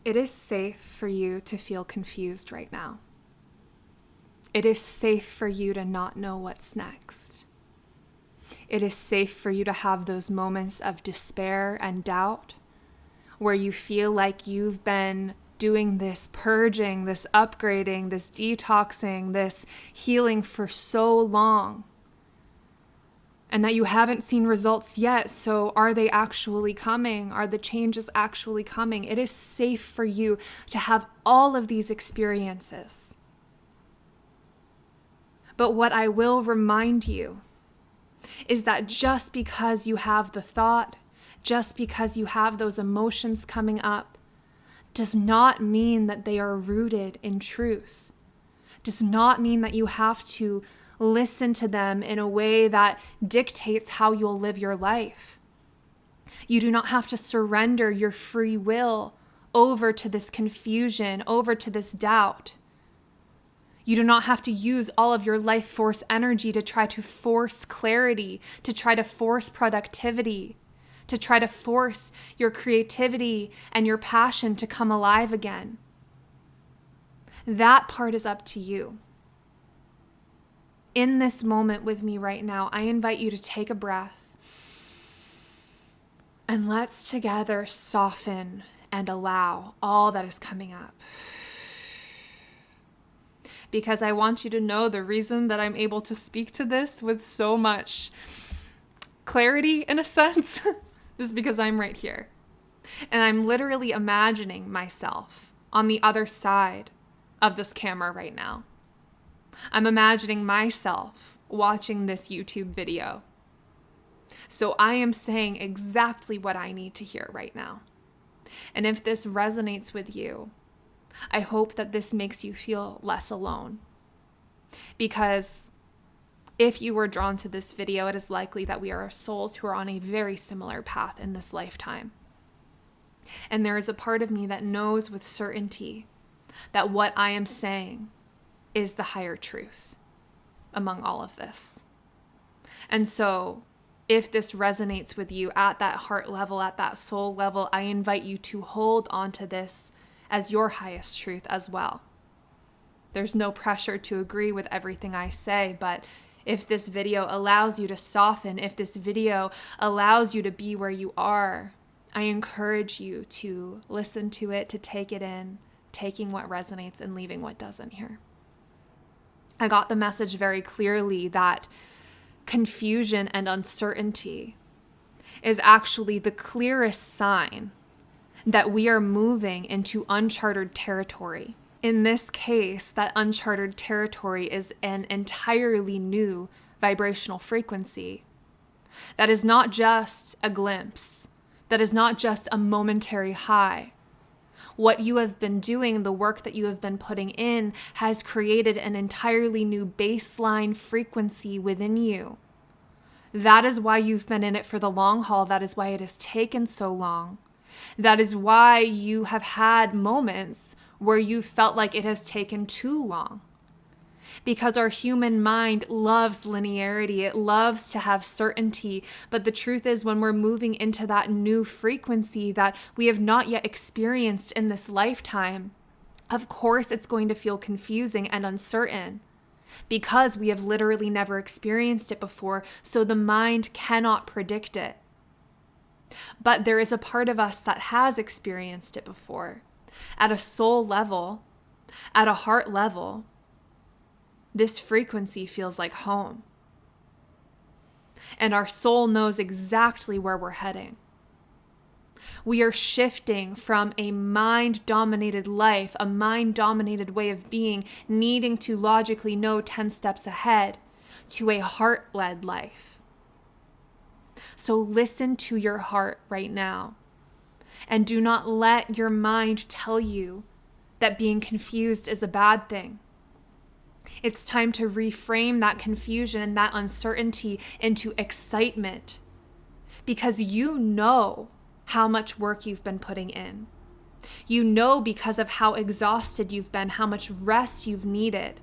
It is safe for you to feel confused right now. It is safe for you to not know what's next. It is safe for you to have those moments of despair and doubt where you feel like you've been doing this purging, this upgrading, this detoxing, this healing for so long, and that you haven't seen results yet. So are they actually coming? Are the changes actually coming? It is safe for you to have all of these experiences. But what I will remind you is that just because you have the thought, just because you have those emotions coming up, does not mean that they are rooted in truth. Does not mean that you have to listen to them in a way that dictates how you'll live your life. You do not have to surrender your free will over to this confusion, over to this doubt. You do not have to use all of your life force energy to try to force clarity, to try to force productivity, to try to force your creativity and your passion to come alive again. That part is up to you. In this moment with me right now, I invite you to take a breath and let's together soften and allow all that is coming up. Because I want you to know the reason that I'm able to speak to this with so much clarity, in a sense, is because I'm right here. And I'm literally imagining myself on the other side of this camera right now. I'm imagining myself watching this YouTube video. So I am saying exactly what I need to hear right now. And if this resonates with you, I hope that this makes you feel less alone. Because if you were drawn to this video, it is likely that we are souls who are on a very similar path in this lifetime. And there is a part of me that knows with certainty that what I am saying is the higher truth among all of this. And so if this resonates with you at that heart level, at that soul level, I invite you to hold on to this as your highest truth as well. There's no pressure to agree with everything I say, but if this video allows you to soften, if this video allows you to be where you are, I encourage you to listen to it, to take it in, taking what resonates and leaving what doesn't here. I got the message very clearly that confusion and uncertainty is actually the clearest sign that we are moving into uncharted territory. In this case, that uncharted territory is an entirely new vibrational frequency. That is not just a glimpse. That is not just a momentary high. What you have been doing, the work that you have been putting in, has created an entirely new baseline frequency within you. That is why you've been in it for the long haul. That is why it has taken so long. That is why you have had moments where you felt like it has taken too long. Because our human mind loves linearity. It loves to have certainty. But the truth is, when we're moving into that new frequency that we have not yet experienced in this lifetime, of course it's going to feel confusing and uncertain because we have literally never experienced it before. So the mind cannot predict it. But there is a part of us that has experienced it before. At a soul level, at a heart level, this frequency feels like home. And our soul knows exactly where we're heading. We are shifting from a mind-dominated life, a mind-dominated way of being, needing to logically know 10 steps ahead, to a heart-led life. So listen to your heart right now. And do not let your mind tell you that being confused is a bad thing. It's time to reframe that confusion and that uncertainty into excitement, because you know how much work you've been putting in. You know, because of how exhausted you've been, how much rest you've needed.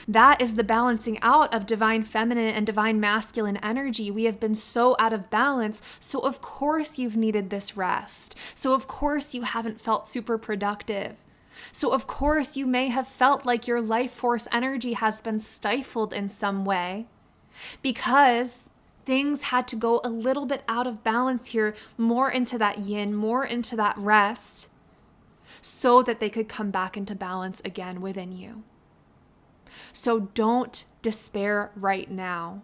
That is the balancing out of divine feminine and divine masculine energy. We have been so out of balance. So of course you've needed this rest. So of course you haven't felt super productive. So of course you may have felt like your life force energy has been stifled in some way because things had to go a little bit out of balance here, more into that yin, more into that rest, so that they could come back into balance again within you. So don't despair right now,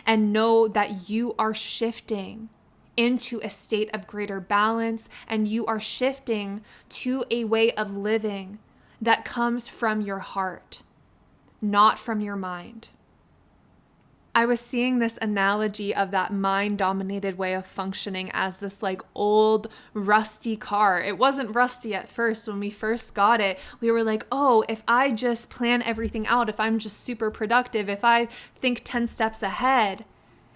and know that you are shifting into a state of greater balance, and you are shifting to a way of living that comes from your heart, not from your mind. I was seeing this analogy of that mind-dominated way of functioning as this like old rusty car. It wasn't rusty at first. When we first got it, we were like, oh, if I just plan everything out, if I'm just super productive, if I think 10 steps ahead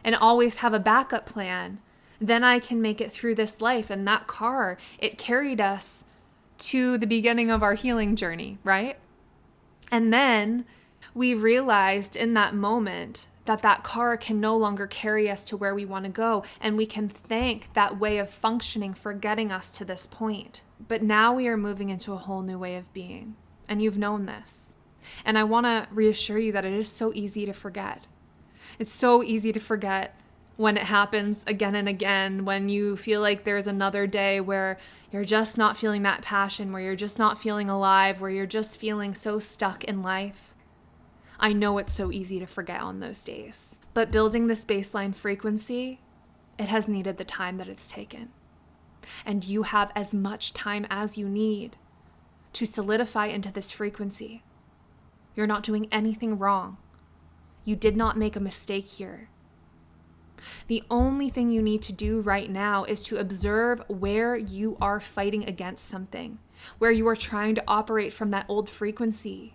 and always have a backup plan, then I can make it through this life. And that car, it carried us to the beginning of our healing journey, right? And then we realized in that moment that car can no longer carry us to where we want to go. And we can thank that way of functioning for getting us to this point. But now we are moving into a whole new way of being. And you've known this. And I want to reassure you that it is so easy to forget. It's so easy to forget when it happens again and again, when you feel like there's another day where you're just not feeling that passion, where you're just not feeling alive, where you're just feeling so stuck in life. I know it's so easy to forget on those days. But building this baseline frequency, it has needed the time that it's taken. And you have as much time as you need to solidify into this frequency. You're not doing anything wrong. You did not make a mistake here. The only thing you need to do right now is to observe where you are fighting against something, where you are trying to operate from that old frequency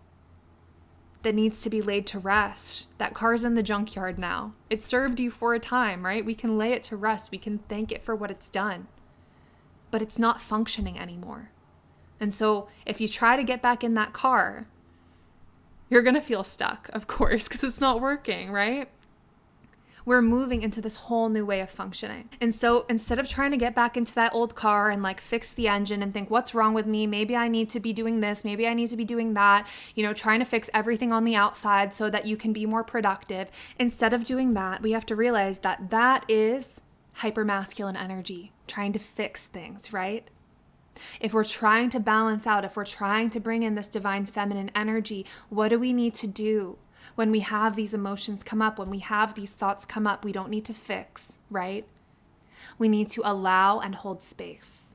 that needs to be laid to rest. That car's in the junkyard now. It served you for a time, right? We can lay it to rest. We can thank it for what it's done. But it's not functioning anymore. And so if you try to get back in that car, you're going to feel stuck, of course, because it's not working, right? We're moving into this whole new way of functioning. And so instead of trying to get back into that old car and like fix the engine and think, what's wrong with me? Maybe I need to be doing this. Maybe I need to be doing that. Trying to fix everything on the outside so that you can be more productive. Instead of doing that, we have to realize that that is hypermasculine energy, trying to fix things, right? If we're trying to balance out, if we're trying to bring in this divine feminine energy, what do we need to do? When we have these emotions come up, when we have these thoughts come up, we don't need to fix, right? We need to allow and hold space.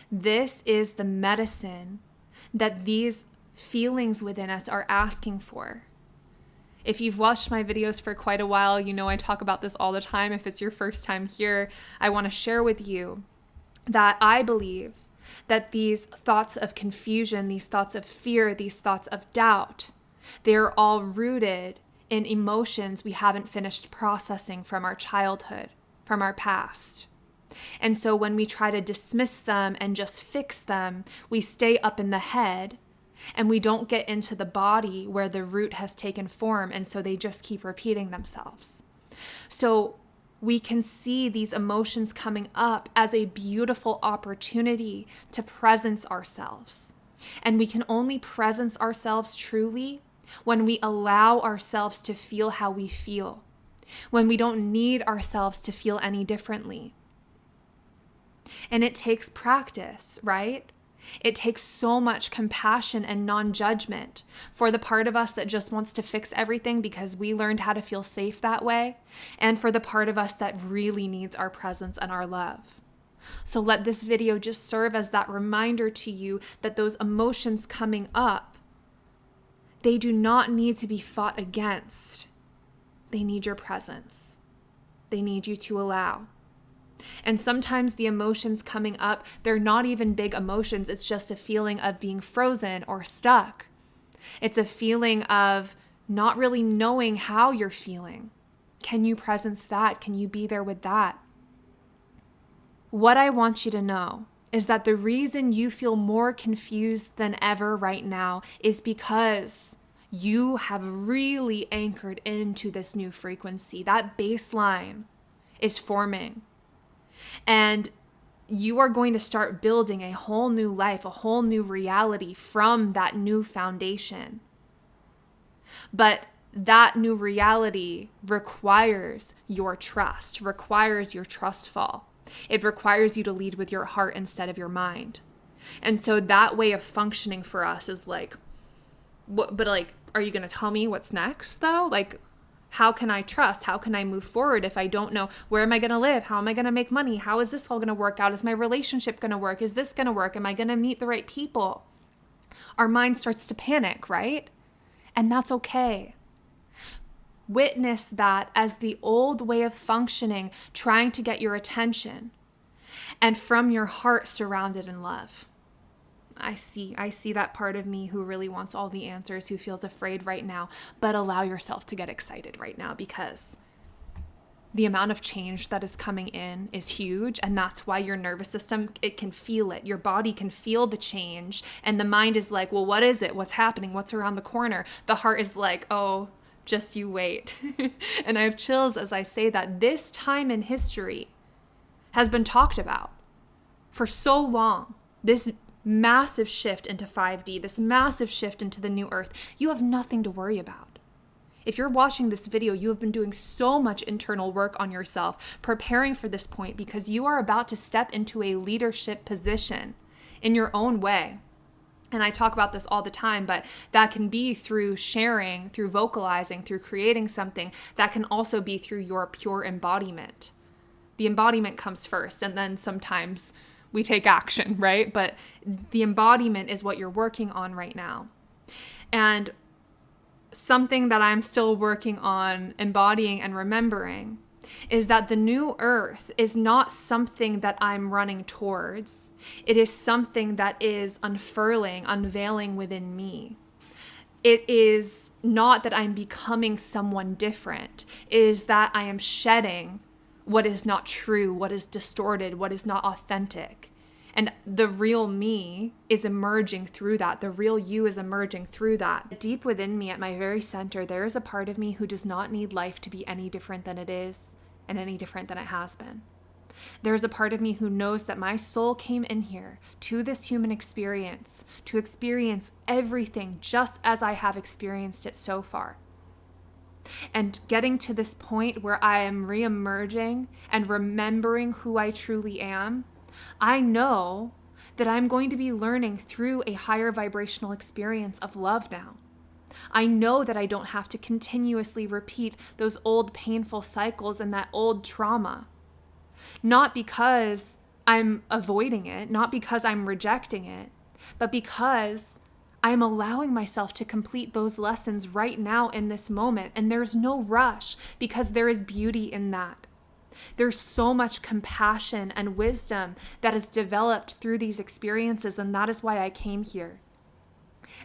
This is the medicine that these feelings within us are asking for. If you've watched my videos for quite a while, you know I talk about this all the time. If it's your first time here, I want to share with you that I believe that these thoughts of confusion, these thoughts of fear, these thoughts of doubt, they're all rooted in emotions we haven't finished processing from our childhood, from our past. And so when we try to dismiss them and just fix them, we stay up in the head and we don't get into the body where the root has taken form. And so they just keep repeating themselves. So we can see these emotions coming up as a beautiful opportunity to presence ourselves. And we can only presence ourselves truly when we allow ourselves to feel how we feel, when we don't need ourselves to feel any differently. And it takes practice, right? It takes so much compassion and non-judgment for the part of us that just wants to fix everything because we learned how to feel safe that way, and for the part of us that really needs our presence and our love. So let this video just serve as that reminder to you that those emotions coming up, they do not need to be fought against. They need your presence. They need you to allow. And sometimes the emotions coming up, they're not even big emotions. It's just a feeling of being frozen or stuck. It's a feeling of not really knowing how you're feeling. Can you presence that? Can you be there with that? What I want you to know is that the reason you feel more confused than ever right now is because you have really anchored into this new frequency. That baseline is forming. And you are going to start building a whole new life, a whole new reality from that new foundation. But that new reality requires your trust, requires your trust fall. It requires you to lead with your heart instead of your mind. And so that way of functioning for us is like, but like, are you going to tell me what's next though? Like, how can I trust? How can I move forward if I don't know where am I going to live? How am I going to make money? How is this all going to work out? Is my relationship going to work? Is this going to work? Am I going to meet the right people? Our mind starts to panic, right? And that's okay. Witness that as the old way of functioning, trying to get your attention, and from your heart surrounded in love. I see that part of me who really wants all the answers, who feels afraid right now, but allow yourself to get excited right now, because the amount of change that is coming in is huge. And that's why your nervous system, it can feel it. Your body can feel the change. And the mind is like, well, what is it? What's happening? What's around the corner? The heart is like, oh, just you wait. And I have chills as I say that. This time in history has been talked about for so long. This massive shift into 5D, this massive shift into the new earth. You have nothing to worry about. If you're watching this video, you have been doing so much internal work on yourself, preparing for this point, because you are about to step into a leadership position in your own way. And I talk about this all the time, but that can be through sharing, through vocalizing, through creating something. That can also be through your pure embodiment. The embodiment comes first, and then sometimes we take action, right? But the embodiment is what you're working on right now. And something that I'm still working on embodying and remembering is that the new earth is not something that I'm running towards. It is something that is unfurling, unveiling within me. It is not that I'm becoming someone different. It is that I am shedding what is not true, what is distorted, what is not authentic. And the real me is emerging through that. The real you is emerging through that. Deep within me, at my very center, there is a part of me who does not need life to be any different than it is and any different than it has been. There is a part of me who knows that my soul came in here to this human experience to experience everything just as I have experienced it so far. And getting to this point where I am re-emerging and remembering who I truly am, I know that I'm going to be learning through a higher vibrational experience of love now. I know that I don't have to continuously repeat those old painful cycles and that old trauma. Not because I'm avoiding it, not because I'm rejecting it, but because I'm allowing myself to complete those lessons right now in this moment. And there's no rush, because there is beauty in that. There's so much compassion and wisdom that is developed through these experiences, and that is why I came here.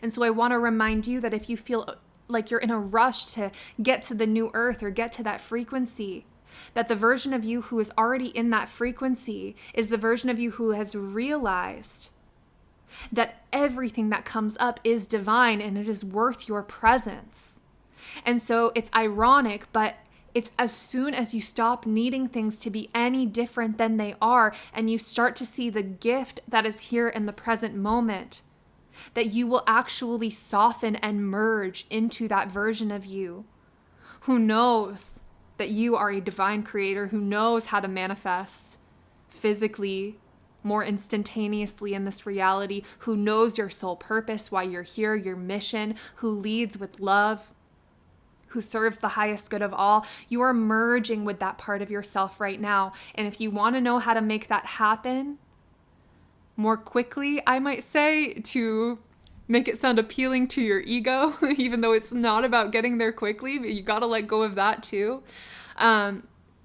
And so I want to remind you that if you feel like you're in a rush to get to the new earth or get to that frequency, that the version of you who is already in that frequency is the version of you who has realized that everything that comes up is divine and it is worth your presence. And so it's ironic, but it's as soon as you stop needing things to be any different than they are, and you start to see the gift that is here in the present moment, that you will actually soften and merge into that version of you who knows that you are a divine creator, who knows how to manifest physically more instantaneously in this reality, who knows your soul purpose, why you're here, your mission, who leads with love, who serves the highest good of all. You are merging with that part of yourself right now. And if you want to know how to make that happen more quickly, I might say, to make it sound appealing to your ego, even though it's not about getting there quickly, but you got to let go of that too.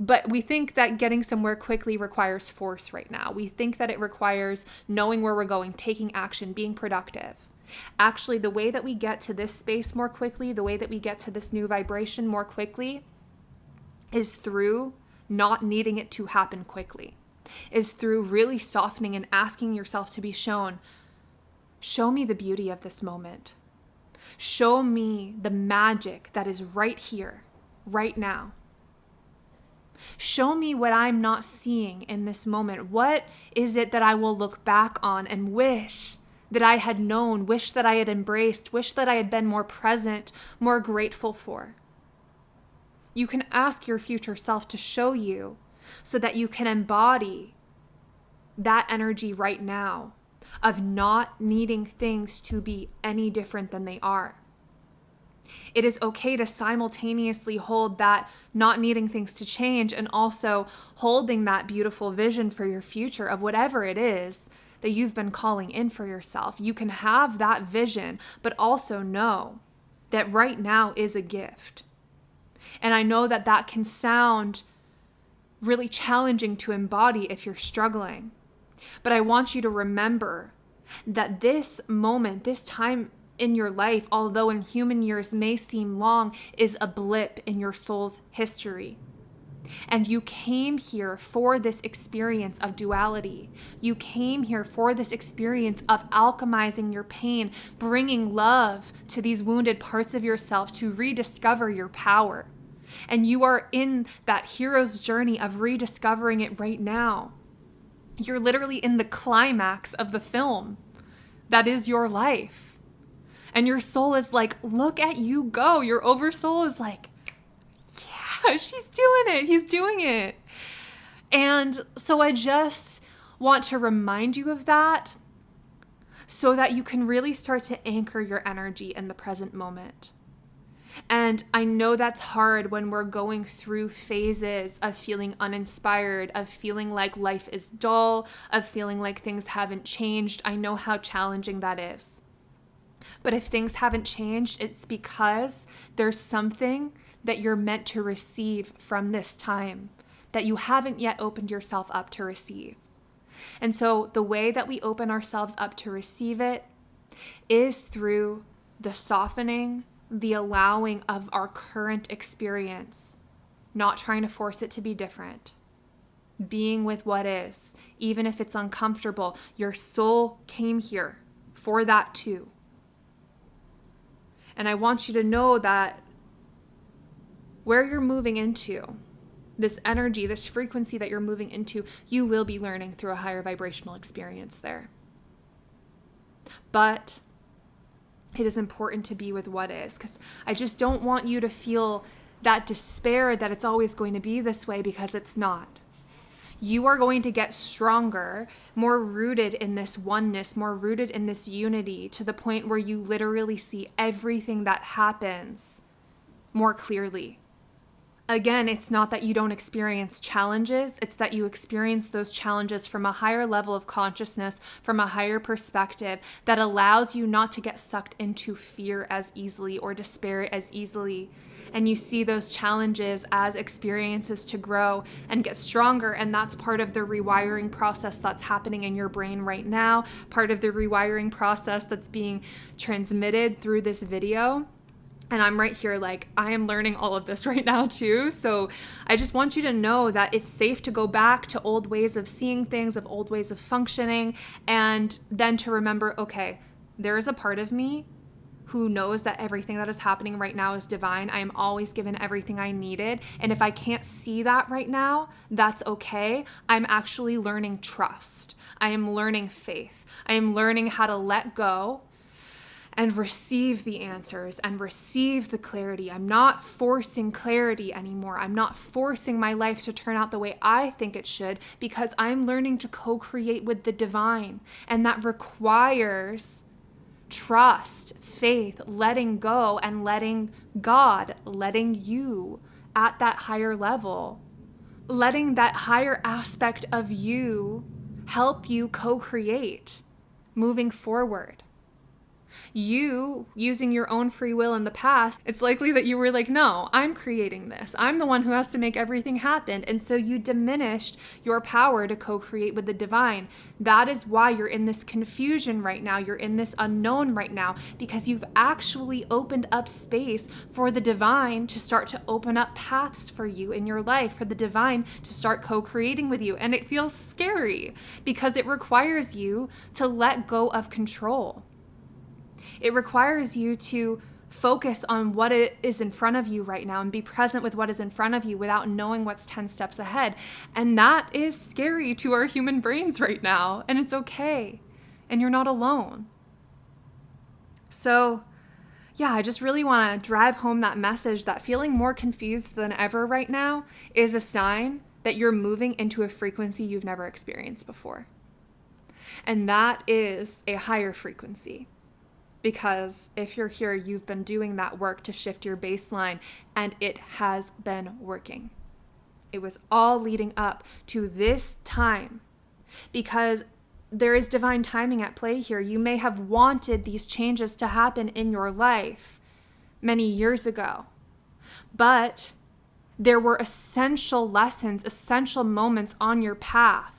But we think that getting somewhere quickly requires force right now. We think that it requires knowing where we're going, taking action, being productive. Actually, the way that we get to this space more quickly, the way that we get to this new vibration more quickly, is through not needing it to happen quickly, is through really softening and asking yourself to be shown, show me the beauty of this moment. Show me the magic that is right here, right now. Show me what I'm not seeing in this moment. What is it that I will look back on and wish that I had known, wish that I had embraced, wish that I had been more present, more grateful for? You can ask your future self to show you so that you can embody that energy right now of not needing things to be any different than they are. It is okay to simultaneously hold that not needing things to change and also holding that beautiful vision for your future of whatever it is that you've been calling in for yourself. You can have that vision, but also know that right now is a gift. And I know that that can sound really challenging to embody if you're struggling. But I want you to remember that this moment, this time in your life, although in human years may seem long, is a blip in your soul's history. And you came here for this experience of duality. You came here for this experience of alchemizing your pain, bringing love to these wounded parts of yourself to rediscover your power. And you are in that hero's journey of rediscovering it right now. You're literally in the climax of the film that is your life. And your soul is like, look at you go. Your oversoul is like, yeah, she's doing it. He's doing it. And so I just want to remind you of that so that you can really start to anchor your energy in the present moment. And I know that's hard when we're going through phases of feeling uninspired, of feeling like life is dull, of feeling like things haven't changed. I know how challenging that is. But if things haven't changed, it's because there's something that you're meant to receive from this time that you haven't yet opened yourself up to receive. And so the way that we open ourselves up to receive it is through the softening, the allowing of our current experience, not trying to force it to be different, being with what is, even if it's uncomfortable. Your soul came here for that too. And I want you to know that where you're moving into, this energy, this frequency that you're moving into, you will be learning through a higher vibrational experience there. But it is important to be with what is, because I just don't want you to feel that despair that it's always going to be this way, because it's not. You are going to get stronger, more rooted in this oneness, more rooted in this unity, to the point where you literally see everything that happens more clearly. Again, it's not that you don't experience challenges, it's that you experience those challenges from a higher level of consciousness, from a higher perspective that allows you not to get sucked into fear as easily or despair as easily. And you see those challenges as experiences to grow and get stronger. And that's part of the rewiring process that's happening in your brain right now, part of the rewiring process that's being transmitted through this video. And I'm right here, like, I am learning all of this right now too. So I just want you to know that it's safe to go back to old ways of seeing things, of old ways of functioning, and then to remember, okay, there is a part of me who knows that everything that is happening right now is divine. I am always given everything I needed. And if I can't see that right now, that's okay. I'm actually learning trust. I am learning faith. I am learning how to let go and receive the answers and receive the clarity. I'm not forcing clarity anymore. I'm not forcing my life to turn out the way I think it should, because I'm learning to co-create with the divine. And that requires trust, faith, letting go, and letting God, letting you at that higher level, letting that higher aspect of you help you co-create moving forward. You, using your own free will in the past, it's likely that you were like, no, I'm creating this. I'm the one who has to make everything happen. And so you diminished your power to co-create with the divine. That is why you're in this confusion right now. You're in this unknown right now, because you've actually opened up space for the divine to start to open up paths for you in your life, for the divine to start co-creating with you. And it feels scary because it requires you to let go of control. It requires you to focus on what it is in front of you right now and be present with what is in front of you without knowing what's 10 steps ahead. And that is scary to our human brains right now. And it's okay. And you're not alone. So, yeah, I just really want to drive home that message that feeling more confused than ever right now is a sign that you're moving into a frequency you've never experienced before. And that is a higher frequency. Because if you're here, you've been doing that work to shift your baseline, and it has been working. It was all leading up to this time, because there is divine timing at play here. You may have wanted these changes to happen in your life many years ago, but there were essential lessons, essential moments on your path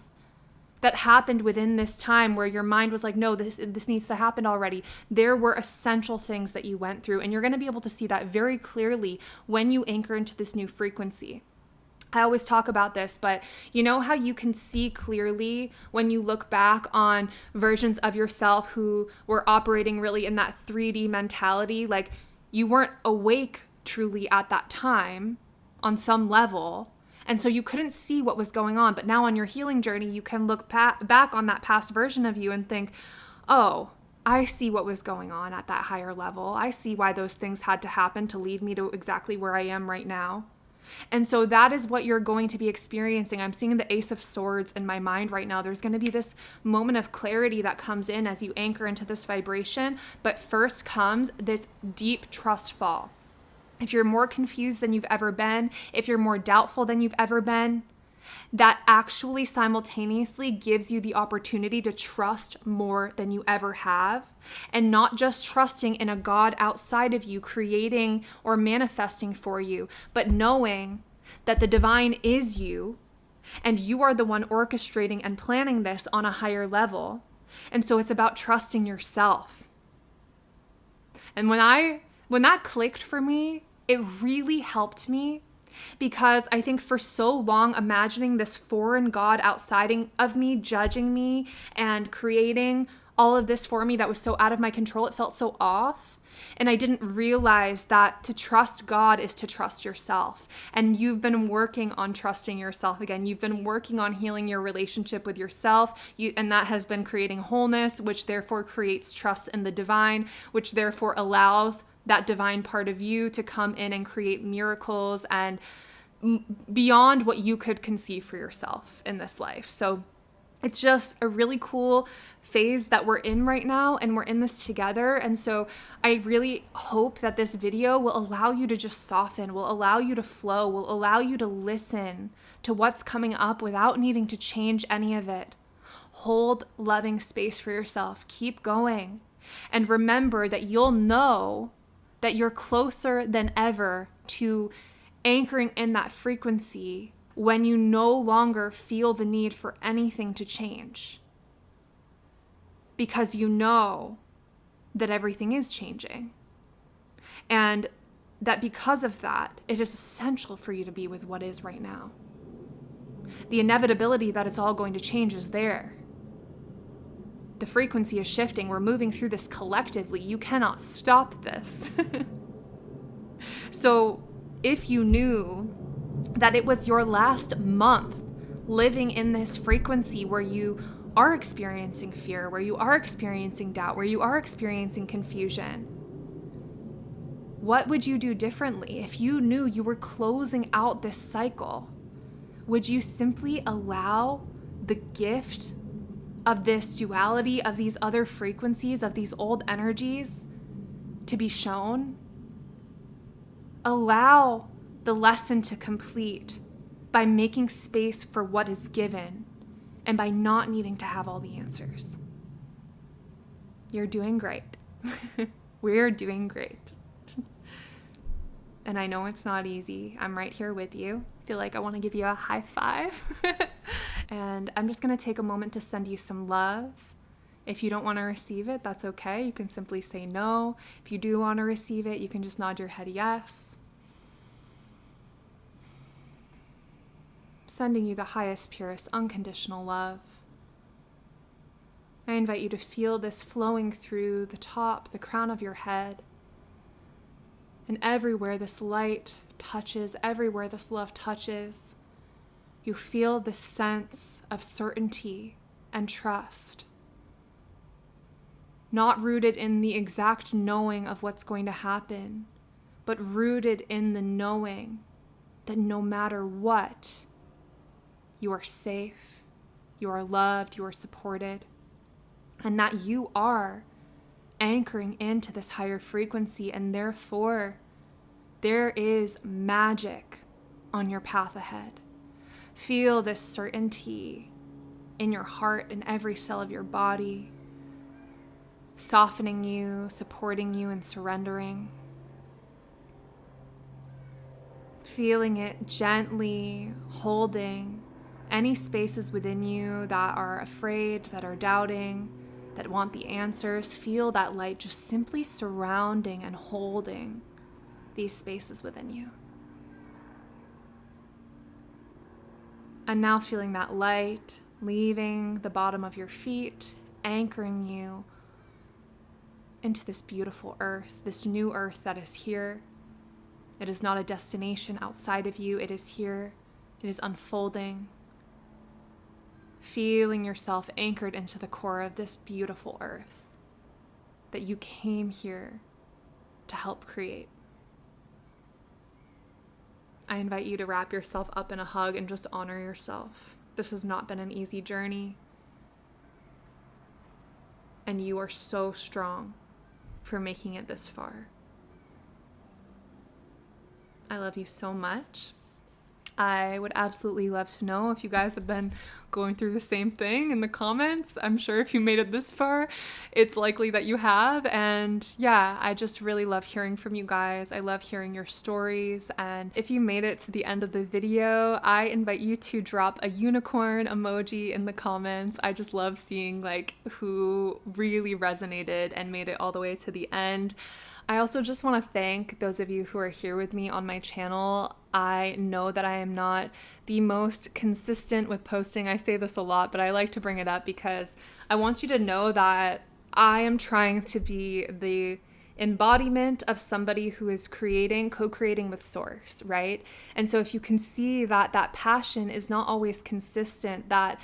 that happened within this time where your mind was like, no, this needs to happen already. There were essential things that you went through, and you're going to be able to see that very clearly when you anchor into this new frequency. I always talk about this, but you know how you can see clearly when you look back on versions of yourself who were operating really in that 3D mentality, like you weren't awake truly at that time on some level. And so you couldn't see what was going on. But now on your healing journey, you can look back on that past version of you and think, oh, I see what was going on at that higher level. I see why those things had to happen to lead me to exactly where I am right now. And so that is what you're going to be experiencing. I'm seeing the Ace of Swords in my mind right now. There's going to be this moment of clarity that comes in as you anchor into this vibration. But first comes this deep trust fall. If you're more confused than you've ever been, if you're more doubtful than you've ever been, that actually simultaneously gives you the opportunity to trust more than you ever have, and not just trusting in a God outside of you creating or manifesting for you, but knowing that the divine is you and you are the one orchestrating and planning this on a higher level. And so it's about trusting yourself. And when that clicked for me, it really helped me, because I think for so long imagining this foreign God outside of me, judging me and creating all of this for me that was so out of my control, it felt so off. And I didn't realize that to trust God is to trust yourself. And you've been working on trusting yourself again. You've been working on healing your relationship with yourself. And that has been creating wholeness, which therefore creates trust in the divine, which therefore allows that divine part of you to come in and create miracles and beyond what you could conceive for yourself in this life. So it's just a really cool phase that we're in right now, and we're in this together. And so I really hope that this video will allow you to just soften, will allow you to flow, will allow you to listen to what's coming up without needing to change any of it. Hold loving space for yourself. Keep going. And remember that you'll know that you're closer than ever to anchoring in that frequency when you no longer feel the need for anything to change. Because you know that everything is changing. And that because of that, it is essential for you to be with what is right now. The inevitability that it's all going to change is there. The frequency is shifting. We're moving through this collectively. You cannot stop this. So if you knew that it was your last month living in this frequency where you are experiencing fear, where you are experiencing doubt, where you are experiencing confusion, what would you do differently? If you knew you were closing out this cycle, would you simply allow the gift of this duality, of these other frequencies, of these old energies to be shown? Allow the lesson to complete by making space for what is given and by not needing to have all the answers. You're doing great. We're doing great. And I know it's not easy. I'm right here with you. I feel like I want to give you a high five. And I'm just going to take a moment to send you some love. If you don't want to receive it, that's okay. You can simply say no. If you do want to receive it, you can just nod your head yes. Sending you the highest, purest, unconditional love. I invite you to feel this flowing through the top, the crown of your head. And everywhere this light touches, everywhere this love touches, you feel this sense of certainty and trust. Not rooted in the exact knowing of what's going to happen, but rooted in the knowing that no matter what, you are safe, you are loved, you are supported, and that you are anchoring into this higher frequency, and therefore there is magic on your path ahead. Feel this certainty in your heart and every cell of your body, softening you, supporting you, and surrendering. Feeling it gently holding any spaces within you that are afraid, that are doubting, that want the answers. Feel that light just simply surrounding and holding these spaces within you. And now feeling that light leaving the bottom of your feet, anchoring you into this beautiful earth, this new earth that is here. It is not a destination outside of you. It is here. It is unfolding. Feeling yourself anchored into the core of this beautiful earth that you came here to help create. I invite you to wrap yourself up in a hug and just honor yourself. This has not been an easy journey. And you are so strong for making it this far. I love you so much. I would absolutely love to know if you guys have been going through the same thing in the comments. I'm sure if you made it this far, it's likely that you have. And yeah, I just really love hearing from you guys. I love hearing your stories. And if you made it to the end of the video, I invite you to drop a unicorn emoji in the comments. I just love seeing like who really resonated and made it all the way to the end. I also just want to thank those of you who are here with me on my channel. I know that I am not the most consistent with posting. I say this a lot, but I like to bring it up because I want you to know that I am trying to be the embodiment of somebody who is co-creating with source, right? And so if you can see that that passion is not always consistent, that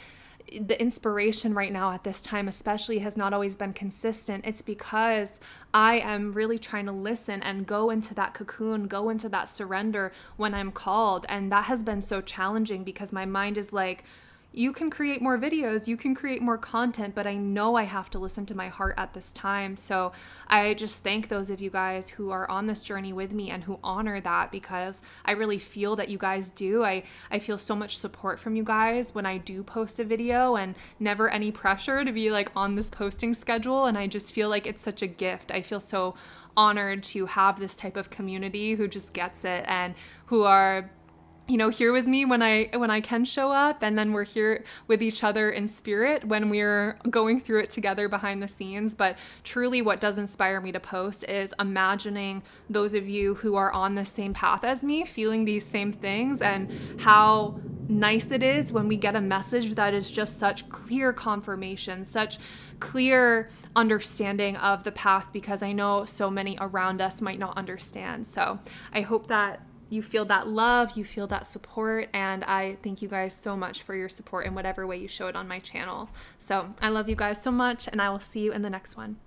the inspiration right now at this time especially has not always been consistent, it's because I am really trying to listen and go into that cocoon, go into that surrender when I'm called. And that has been so challenging because my mind is like, you can create more videos, you can create more content, but I know I have to listen to my heart at this time. So I just thank those of you guys who are on this journey with me and who honor that, because I really feel that you guys do. I feel so much support from you guys when I do post a video, and never any pressure to be like on this posting schedule. And I just feel like it's such a gift. I feel so honored to have this type of community who just gets it and who are, you know, here with me when I can show up, and then we're here with each other in spirit when we're going through it together behind the scenes. But truly what does inspire me to post is imagining those of you who are on the same path as me, feeling these same things, and how nice it is when we get a message that is just such clear confirmation, such clear understanding of the path, because I know so many around us might not understand. So I hope that you feel that love, you feel that support, and I thank you guys so much for your support in whatever way you show it on my channel. So I love you guys so much, and I will see you in the next one.